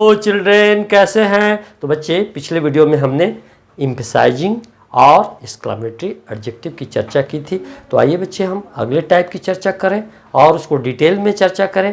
तो चिल्ड्रेन कैसे हैं? तो बच्चे पिछले वीडियो में हमने एम्फसाइजिंग और एक्सक्लेमेटरी एडजेक्टिव की चर्चा की थी। तो आइए बच्चे हम अगले टाइप की चर्चा करें और उसको डिटेल में चर्चा करें।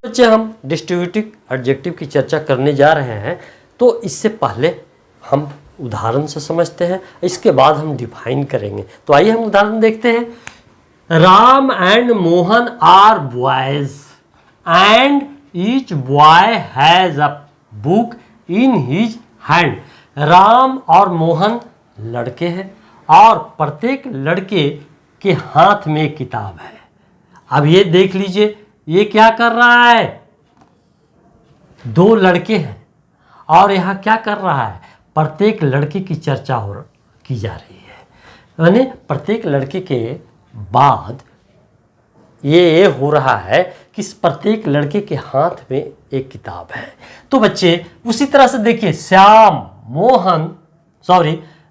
बच्चे हम डिस्ट्रीब्यूटिव एडजेक्टिव की चर्चा करने जा रहे हैं। तो इससे पहले हम उदाहरण से समझते हैं, इसके बाद हम डिफाइन करेंगे। तो आइए हम उदाहरण देखते हैं। Ram and Mohan are boys and each boy has a book in his hand. Ram और मोहन लड़के हैं और प्रत्येक लड़के के हाथ में किताब है। अब ये देख लीजिए, ये क्या कर रहा है? दो लड़के हैं और यहाँ क्या कर रहा है? प्रत्येक लड़के की चर्चा की जा रही है। यानी प्रत्येक लड़के के बाद ये हो रहा है कि प्रत्येक लड़के के हाथ में एक किताब है। तो बच्चे उसी तरह से देखिए,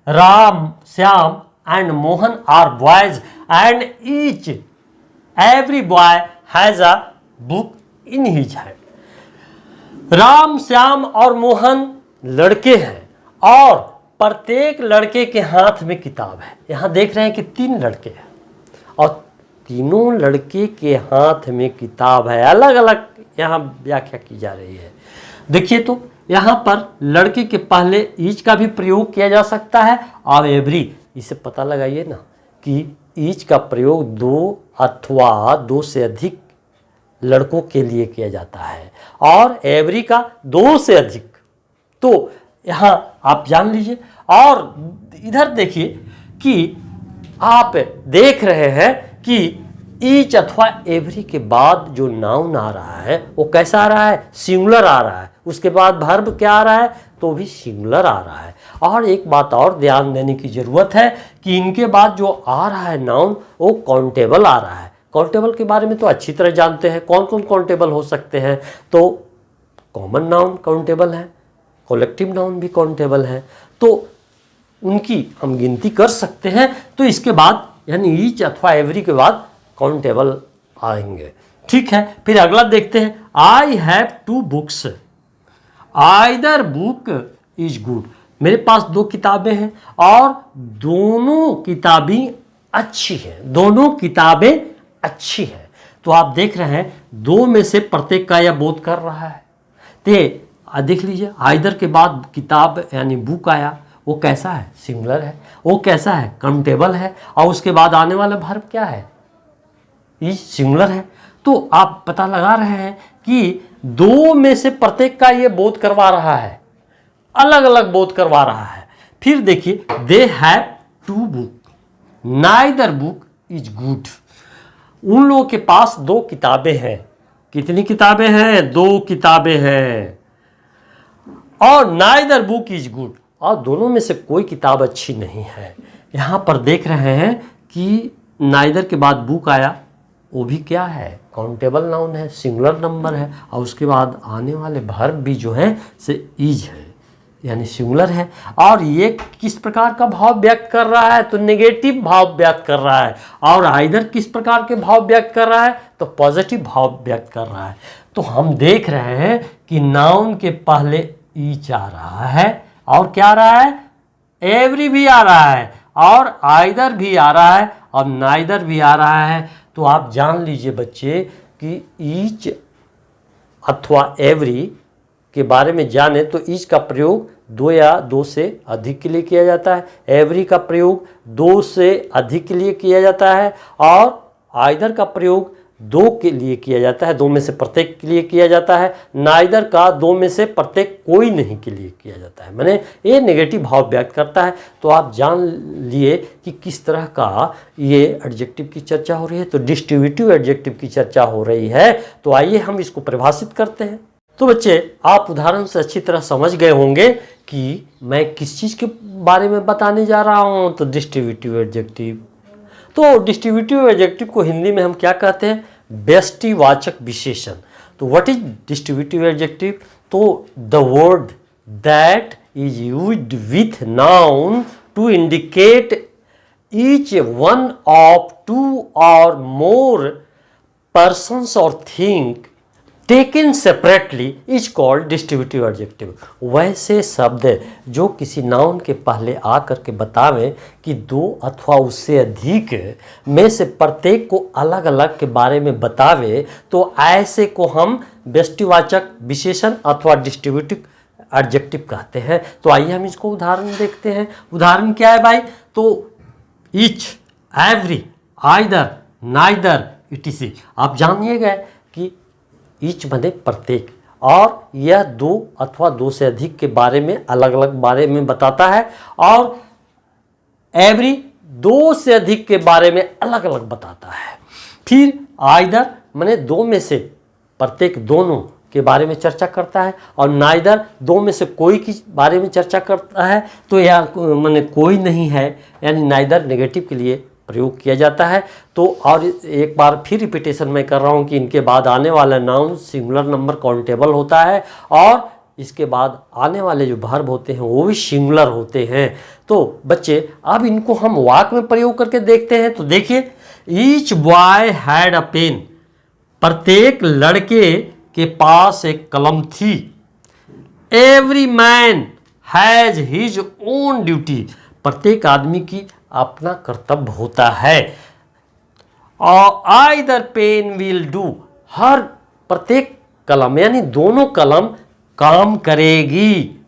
Ram, Shyam and Mohan are boys and each every boy has a book in his hand. Ram, Shyam और मोहन लड़के हैं और प्रत्येक लड़के के हाथ में किताब है। यहाँ देख रहे हैं कि तीन लड़के हैं और तीनों लड़के के हाथ में किताब है। अलग अलग यहाँ व्याख्या की जा रही है। देखिए, तो यहाँ पर लड़के के पहले ईच का भी प्रयोग किया जा सकता है और एवरी, इसे पता लगाइए ना कि ईच का प्रयोग दो अथवा दो से अधिक लड़कों के लिए किया जाता है और एवरी का दो से अधिक। तो यहाँ आप जान लीजिए। और इधर देखिए कि आप देख रहे हैं कि ईच अथवा एवरी के बाद जो नाउन आ रहा है वो कैसा आ रहा है? सिंगुलर आ रहा है। उसके बाद वर्ब क्या आ रहा है? तो भी सिंगुलर आ रहा है। और एक बात और ध्यान देने की जरूरत है कि इनके बाद जो आ रहा है नाउन, वो काउंटेबल आ रहा है। काउंटेबल के बारे में तो अच्छी तरह जानते हैं। कौन कौन काउंटेबल हो सकते हैं? तो कॉमन नाउन काउंटेबल है, कलेक्टिव नाउन भी काउंटेबल है, तो उनकी हम गिनती कर सकते हैं। तो इसके बाद यानी ईच अथवा एवरी के बाद काउंटेबल आएंगे। ठीक है, फिर अगला देखते हैं। I have two books, either book is good. मेरे पास दो किताबें हैं और दोनों किताबें अच्छी हैं। दोनों किताबें अच्छी हैं। तो आप देख रहे हैं दो में से प्रत्येक का यह बोध कर रहा है। तो देख लीजिए, आइदर के बाद किताब यानी बुक आया, वो कैसा है? सिंगुलर है। वो कैसा है? काउंटेबल है। और उसके बाद आने वाला वर्ब क्या है? ये सिंगुलर है। तो आप पता लगा रहे हैं कि दो में से प्रत्येक का ये बोध करवा रहा है, अलग अलग बोध करवा रहा है। फिर देखिए, they have two book, neither book is good. उन लोगों के पास दो किताबें हैं। कितनी किताबें हैं? दो किताबें हैं। और नाइदर बुक इज गुड, और दोनों में से कोई किताब अच्छी नहीं है। यहाँ पर देख रहे हैं कि नाइदर के बाद बुक आया, वो भी क्या है? काउंटेबल नाउन है, सिंगुलर नंबर है। और उसके बाद आने वाले वर्ब भी जो है से इज है, यानी सिंगुलर है। और ये किस प्रकार का भाव व्यक्त कर रहा है? तो नेगेटिव भाव व्यक्त कर रहा है। और आइदर किस प्रकार के भाव व्यक्त कर रहा है? तो पॉजिटिव भाव व्यक्त कर रहा है। तो हम देख रहे हैं कि नाउन के पहले ईच आ रहा है और क्या आ रहा है? एवरी भी आ रहा है और आइदर भी आ रहा है और नाइदर भी आ रहा है। तो आप जान लीजिए बच्चे कि ईच अथवा एवरी के बारे में जाने तो ईच का प्रयोग दो या दो से अधिक के लिए किया जाता है, एवरी का प्रयोग दो से अधिक के लिए किया जाता है और आइदर का प्रयोग दो के लिए किया जाता है, दो में से प्रत्येक के लिए किया जाता है। नाइदर का दो में से प्रत्येक कोई नहीं के लिए किया जाता है, माने ये नेगेटिव भाव व्यक्त करता है। तो आप जान लिए कि किस तरह का ये एडजेक्टिव की चर्चा हो रही है। तो डिस्ट्रीब्यूटिव एडजेक्टिव की चर्चा हो रही है। तो आइए हम इसको परिभाषित करते हैं। तो बच्चे आप उदाहरण से अच्छी तरह समझ गए होंगे कि मैं किस चीज़ के बारे में बताने जा रहा हूँ। तो डिस्ट्रीब्यूटिव एडजेक्टिव। तो डिस्ट्रीब्यूटिव एडजेक्टिव को हिंदी में हम क्या कहते हैं? व्यष्टिवाचक विशेषण। तो व्हाट इज डिस्ट्रीब्यूटिव एडजेक्टिव? तो the word that is used with noun to indicate each one of two or more persons or thing taken separately is called distributive adjective। वैसे शब्द जो किसी नाउन के पहले आकर के बतावें कि दो अथवा उससे अधिक में से प्रत्येक को अलग अलग के बारे में बतावे, तो ऐसे को हम व्यष्टिवाचक विशेषण अथवा डिस्ट्रीब्यूटिव एडजेक्टिव कहते हैं। तो आइए हम इसको उदाहरण देखते हैं। उदाहरण क्या है भाई? तो each, every, either, neither, etc.. आप जानिए गए कि ईच बने प्रत्येक, और यह दो अथवा दो से अधिक के बारे में अलग अलग बारे में बताता है, और एवरी दो से अधिक के बारे में अलग अलग बताता है। फिर आइदर माने दो में से प्रत्येक दोनों के बारे में चर्चा करता है, और नाइदर दो में से कोई के बारे में चर्चा करता है। तो यह माने कोई नहीं है, यानी नाइदर नेगेटिव के लिए प्रयोग किया जाता है। तो और एक बार फिर रिपीटेशन मैं कर रहा हूँ कि इनके बाद आने वाला नाउन सिंगुलर नंबर काउंटेबल होता है, और इसके बाद आने वाले जो वर्ब होते हैं वो भी सिंगुलर होते हैं। तो बच्चे अब इनको हम वाक्य में प्रयोग करके देखते हैं। तो देखिए, each boy had a pen, प्रत्येक लड़के के पास एक कलम थी। Every man has his own duty, प्रत्येक आदमी की अपना कर्तव्य होता है। और आइदर पेन विल डू, हर प्रत्येक कलम यानी दोनों कलम काम करेगी।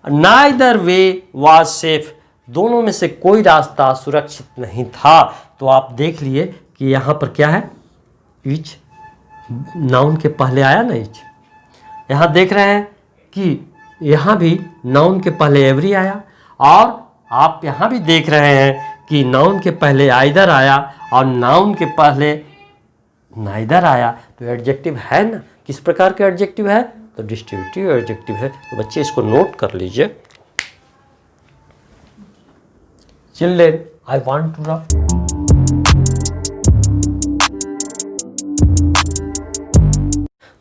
नाइदर वे वाज सेफ, दोनों में से कोई रास्ता सुरक्षित नहीं था। तो आप देख लिए कि यहाँ पर क्या है, ईच नाउन के पहले आया ना ईच। यहाँ देख रहे हैं कि यहाँ भी नाउन के पहले एवरी आया, और आप यहाँ भी देख रहे हैं कि नाउन के पहले आइदर आया और नाउन के पहले नाइदर आया। तो एडजेक्टिव है ना, किस प्रकार के एडजेक्टिव है? तो डिस्ट्रीब्यूटिव एडजेक्टिव है। तो बच्चे इसको नोट कर लीजिए। Children, I want to rub.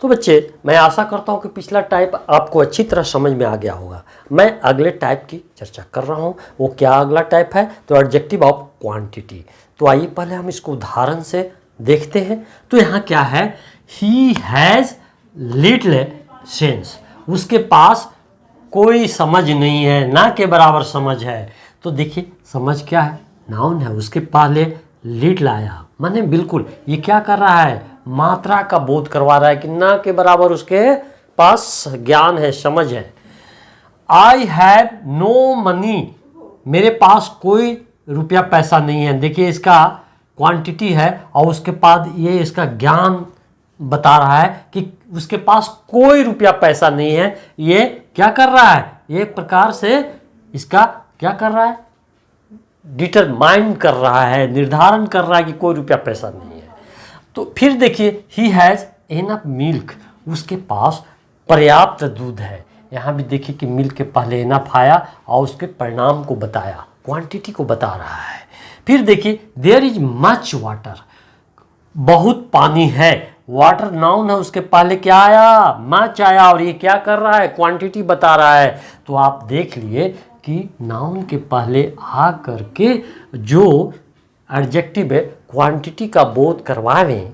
तो बच्चे, मैं आशा करता हूँ कि पिछला टाइप आपको अच्छी तरह समझ में आ गया होगा। मैं अगले टाइप की चर्चा कर रहा हूँ। वो क्या अगला टाइप है? तो एडजेक्टिव ऑफ क्वांटिटी। तो आइए पहले हम इसको उदाहरण से देखते हैं। तो यहाँ क्या है? ही हैज़ लिटिल सेंस, उसके पास कोई समझ नहीं है, ना के बराबर समझ है। तो देखिए, समझ क्या है? नाउन है, उसके पहले लिटिल आया, माने बिल्कुल। ये क्या कर रहा है? मात्रा का बोध करवा रहा है कि ना के बराबर उसके पास ज्ञान है, समझ है। आई हैव नो मनी, मेरे पास कोई रुपया पैसा नहीं है। देखिए, इसका क्वांटिटी है और उसके बाद ये इसका ज्ञान बता रहा है कि उसके पास कोई रुपया पैसा नहीं है। ये क्या कर रहा है? ये एक प्रकार से इसका क्या कर रहा है? डिटरमाइन कर रहा है, निर्धारण कर रहा है कि कोई रुपया पैसा नहीं है। तो फिर देखिए, ही हैज़ एनफ मिल्क, उसके पास पर्याप्त दूध है। यहाँ भी देखिए कि मिल्क के पहले एनफ आया और उसके परिणाम को बताया, क्वांटिटी को बता रहा है। फिर देखिए, देयर इज मच वाटर, बहुत पानी है। वाटर नाउन है, उसके पहले क्या आया? मच आया, और ये क्या कर रहा है? क्वांटिटी बता रहा है। तो आप देख लिए कि नाउन के पहले आ करके जो एडजेक्टिव है क्वांटिटी का बोध करवावें,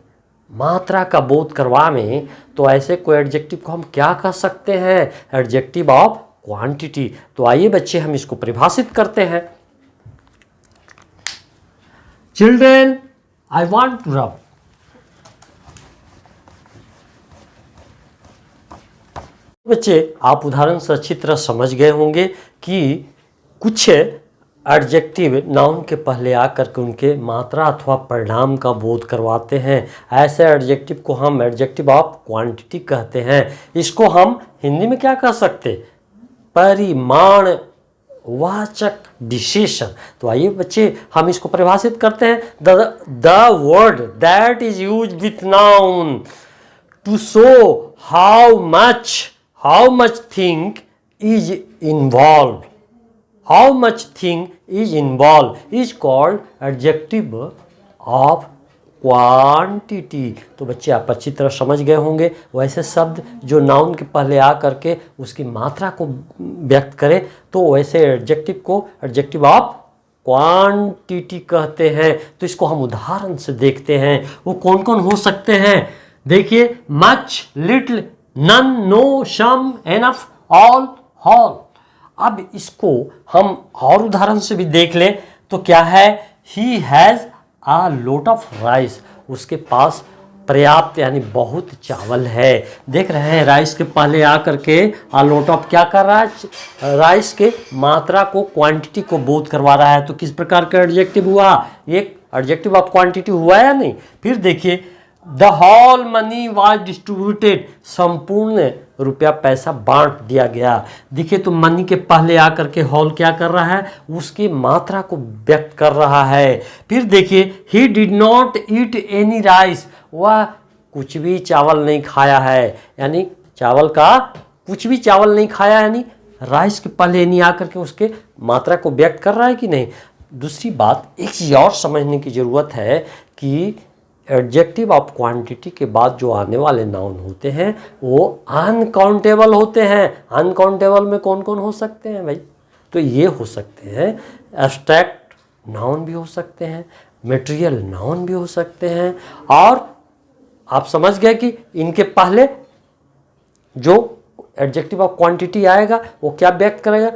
मात्रा का बोध करवावें, तो ऐसे कोई एडजेक्टिव को हम क्या कह सकते हैं? Adjective of quantity. तो आइए बच्चे, हम इसको परिभाषित करते हैं। Children, I want to rub. बच्चे, आप उदाहरण से अच्छी तरह समझ गए होंगे कि कुछ एडजेक्टिव नाउन के पहले आकर के उनके मात्रा अथवा परिणाम का बोध करवाते हैं। ऐसे एडजेक्टिव को हम एडजेक्टिव ऑफ क्वांटिटी कहते हैं। इसको हम हिंदी में क्या कह सकते? परिमाण वाचक विशेषण। तो आइए बच्चे, हम इसको परिभाषित करते हैं। The word that is use with noun to show how much thing is involve, how much thing is involved is called adjective of quantity। तो बच्चे, आप अच्छी तरह समझ गए होंगे। वैसे शब्द जो नाउन के पहले आ करके उसकी मात्रा को व्यक्त करे, तो वैसे एडजेक्टिव को एडजेक्टिव ऑफ क्वांटिटी कहते हैं। तो इसको हम उदाहरण से देखते हैं, वो कौन कौन हो सकते हैं। देखिए, मच, लिटिल, नन, नो, सम, एनफ, ऑल, हॉल। अब इसको हम और उदाहरण से भी देख लें तो क्या है, he has a lot of rice, उसके पास पर्याप्त यानी बहुत चावल है। देख रहे हैं राइस के पहले आकर के अ लॉट ऑफ क्या कर रहा है, राइस के मात्रा को, क्वांटिटी को बोध करवा रहा है। तो किस प्रकार का एडजेक्टिव हुआ, एक एडजेक्टिव ऑफ क्वांटिटी हुआ या नहीं। फिर देखिए, the whole money was distributed, संपूर्ण रुपया पैसा बांट दिया गया। देखिए, तो मनी के पहले आकर के होल क्या कर रहा है, उसकी मात्रा को व्यक्त कर रहा है। फिर देखिए, he did not eat any rice, वह कुछ भी चावल नहीं खाया है, यानी चावल का कुछ भी चावल नहीं खाया, यानी राइस के पहले एनी आकर के उसके मात्रा को व्यक्त कर रहा है कि नहीं। दूसरी बात, एक चीज़ और समझने की ज़रूरत है कि एडजेक्टिव ऑफ क्वांटिटी के बाद जो आने वाले नाउन होते हैं वो अनकाउंटेबल होते हैं। अनकाउंटेबल में कौन कौन हो सकते हैं भाई, तो ये हो सकते हैं, एब्स्ट्रैक्ट नाउन भी हो सकते हैं, मटेरियल नाउन भी हो सकते हैं, और आप समझ गए कि इनके पहले जो एडजेक्टिव ऑफ क्वांटिटी आएगा वो क्या व्यक्त करेगा,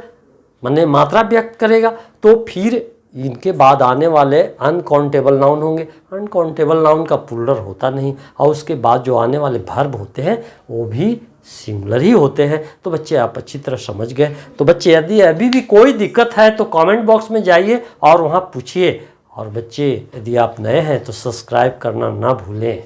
माने मात्रा व्यक्त करेगा। तो फिर इनके बाद आने वाले अनकाउंटेबल नाउन होंगे। अनकाउंटेबल नाउन का प्लूरल होता नहीं, और उसके बाद जो आने वाले वर्ब होते हैं वो भी सिंगुलर ही होते हैं। तो बच्चे आप अच्छी तरह समझ गए। तो बच्चे यदि अभी भी कोई दिक्कत है तो कमेंट बॉक्स में जाइए और वहाँ पूछिए। और बच्चे यदि आप नए हैं तो सब्सक्राइब करना ना भूलें।